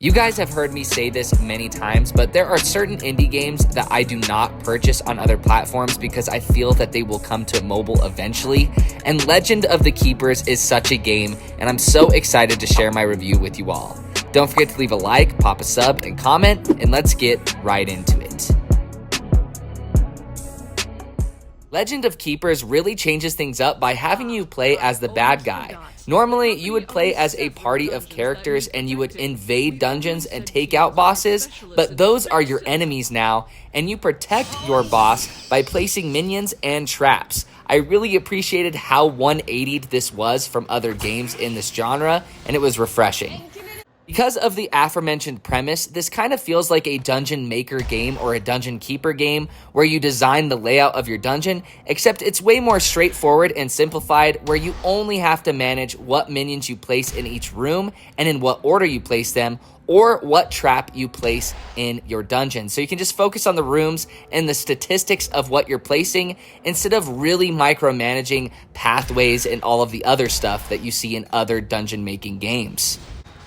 You guys have heard me say this many times, but there are certain indie games that I do not purchase on other platforms because I feel that they will come to mobile eventually. And Legend of the Keepers is such a game, and I'm so excited to share my review with you all. Don't forget to leave a like, pop a sub, and comment, and let's get right into it. Legend of Keepers really changes things up by having you play as the bad guy. Normally, you would play as a party of characters and you would invade dungeons and take out bosses, but those are your enemies now, and you protect your boss by placing minions and traps. I really appreciated how 180'd this was from other games in this genre, and it was refreshing. Because of the aforementioned premise, this kind of feels like a dungeon maker game or a dungeon keeper game where you design the layout of your dungeon, except it's way more straightforward and simplified where you only have to manage what minions you place in each room and in what order you place them, or what trap you place in your dungeon. So you can just focus on the rooms and the statistics of what you're placing instead of really micromanaging pathways and all of the other stuff that you see in other dungeon making games.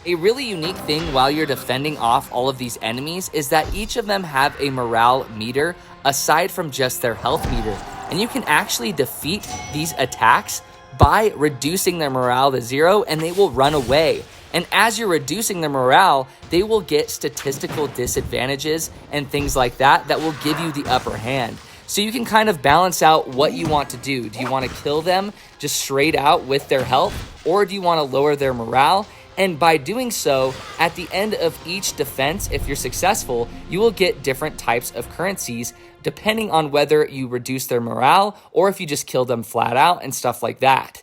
A really unique thing while you're defending off all of these enemies is that each of them have a morale meter aside from just their health meter. And you can actually defeat these attacks by reducing their morale to 0 and they will run away. And as you're reducing their morale, they will get statistical disadvantages and things like that that will give you the upper hand. So you can kind of balance out what you want to do. Do you want to kill them just straight out with their health, or do you want to lower their morale? And by doing so, at the end of each defense, if you're successful, you will get different types of currencies depending on whether you reduce their morale or if you just kill them flat out and stuff like that.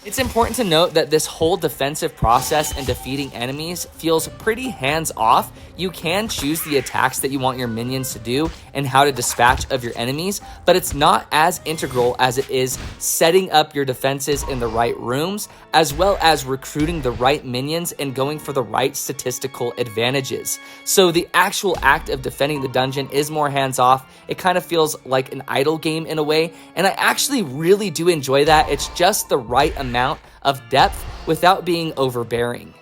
It's important to note that this whole defensive process in defeating enemies feels pretty hands-off. You can choose the attacks that you want your minions to do and how to dispatch of your enemies, but it's not as integral as it is setting up your defenses in the right rooms, as well as recruiting the right minions and going for the right statistical advantages. So the actual act of defending the dungeon is more hands-off. It kind of feels like an idle game in a way, and I actually really do enjoy that. It's just the right amount of depth without being overbearing.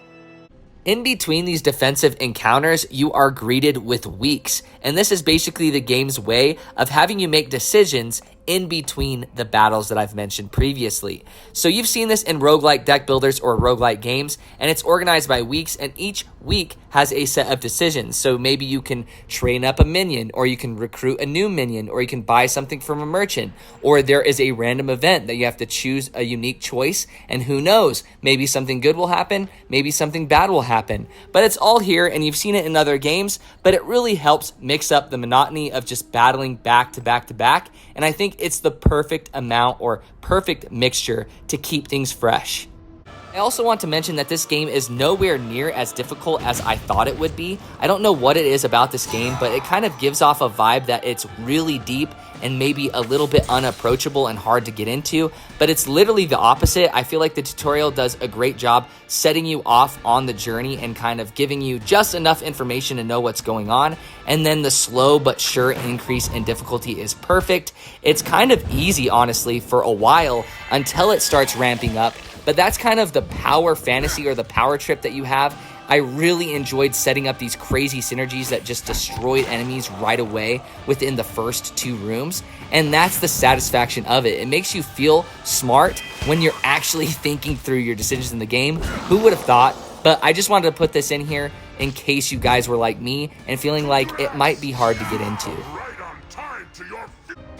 In between these defensive encounters, you are greeted with weeks, and this is basically the game's way of having you make decisions in between the battles that I've mentioned previously. So you've seen this in roguelike deck builders or roguelike games, and it's organized by weeks, and each week has a set of decisions. So maybe you can train up a minion, or you can recruit a new minion, or you can buy something from a merchant, or there is a random event that you have to choose a unique choice, and who knows, maybe something good will happen, maybe something bad will happen. But it's all here, and you've seen it in other games, but it really helps mix up the monotony of just battling back to back to back, and I think it's the perfect amount or perfect mixture to keep things fresh. I also want to mention that this game is nowhere near as difficult as I thought it would be. I don't know what it is about this game, but it kind of gives off a vibe that it's really deep and maybe a little bit unapproachable and hard to get into, but it's literally the opposite. I feel like the tutorial does a great job setting you off on the journey and kind of giving you just enough information to know what's going on, and then the slow but sure increase in difficulty is perfect. It's kind of easy, honestly, for a while until it starts ramping up, but that's kind of the power fantasy or the power trip that you have. I really enjoyed setting up these crazy synergies that just destroyed enemies right away within the first 2 rooms, and that's the satisfaction of it. It makes you feel smart when you're actually thinking through your decisions in the game. Who would have thought? But I just wanted to put this in here in case you guys were like me and feeling like it might be hard to get into.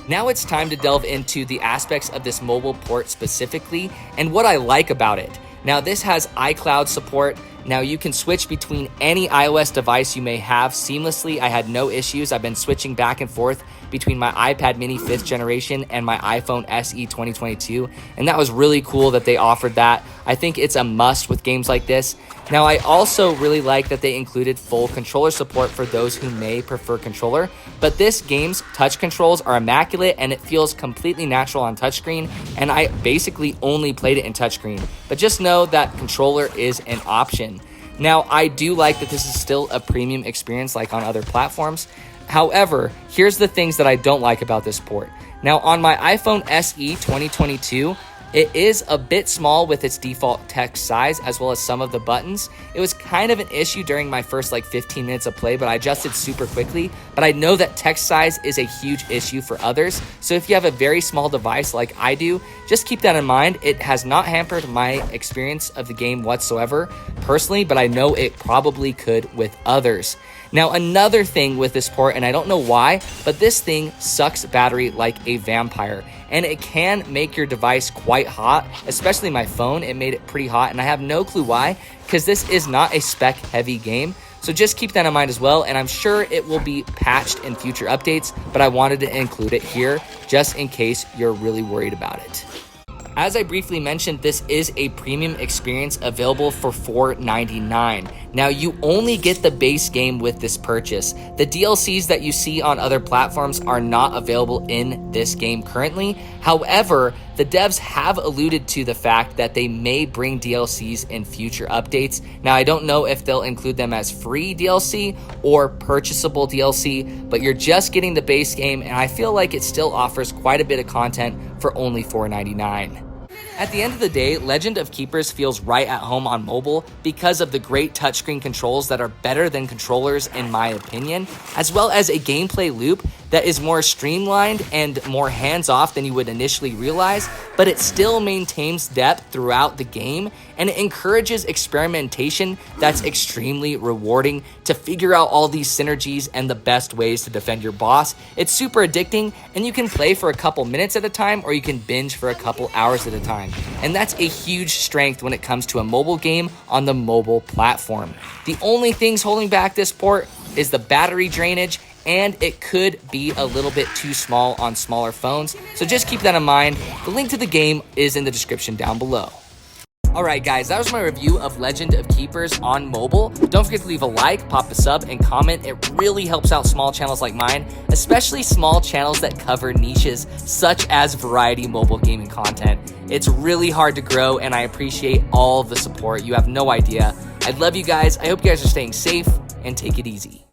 Now it's time to delve into the aspects of this mobile port specifically and what I like about it. Now this has iCloud support. Now you can switch between any iOS device you may have seamlessly. I had no issues. I've been switching back and forth between my iPad mini 5th generation and my iPhone SE 2022, and that was really cool that they offered that. I think it's a must with games like this. Now I also really like that they included full controller support for those who may prefer controller, but this game's touch controls are immaculate and it feels completely natural on touchscreen, and I basically only played it in touchscreen, but just know that controller is an option. Now I do like that this is still a premium experience like on other platforms. However, here's the things that I don't like about this port. Now on my iPhone SE 2022, It is a bit small with its default text size as well as some of the buttons. It was kind of an issue during my first like 15 minutes of play, but I adjusted super quickly. But I know that text size is a huge issue for others. So if you have a very small device like I do, just keep that in mind. It has not hampered my experience of the game whatsoever personally, but I know it probably could with others. Now, another thing with this port, and I don't know why, but this thing sucks battery like a vampire, and it can make your device quite hot, especially my phone. It made it pretty hot, and I have no clue why, because this is not a spec-heavy game. So just keep that in mind as well, and I'm sure it will be patched in future updates, but I wanted to include it here just in case you're really worried about it. As I briefly mentioned, this is a premium experience available for $4.99. Now, you only get the base game with this purchase. The DLCs that you see on other platforms are not available in this game currently. However, the devs have alluded to the fact that they may bring DLCs in future updates. Now, I don't know if they'll include them as free DLC or purchasable DLC, but you're just getting the base game, and I feel like it still offers quite a bit of content for only $4.99. At the end of the day, Legend of Keepers feels right at home on mobile because of the great touchscreen controls that are better than controllers in my opinion, as well as a gameplay loop that is more streamlined and more hands-off than you would initially realize, but it still maintains depth throughout the game, and it encourages experimentation that's extremely rewarding to figure out all these synergies and the best ways to defend your boss. It's super addicting, and you can play for a couple minutes at a time, or you can binge for a couple hours at a time. And that's a huge strength when it comes to a mobile game on the mobile platform. The only things holding back this port is the battery drainage, and it could be a little bit too small on smaller phones. So just keep that in mind. The link to the game is in the description down below. Alright guys, that was my review of Legend of Keepers on mobile. Don't forget to leave a like, pop a sub, and comment. It really helps out small channels like mine, especially small channels that cover niches such as variety mobile gaming content. It's really hard to grow, and I appreciate all the support. You have no idea. I love you guys. I hope you guys are staying safe, and take it easy.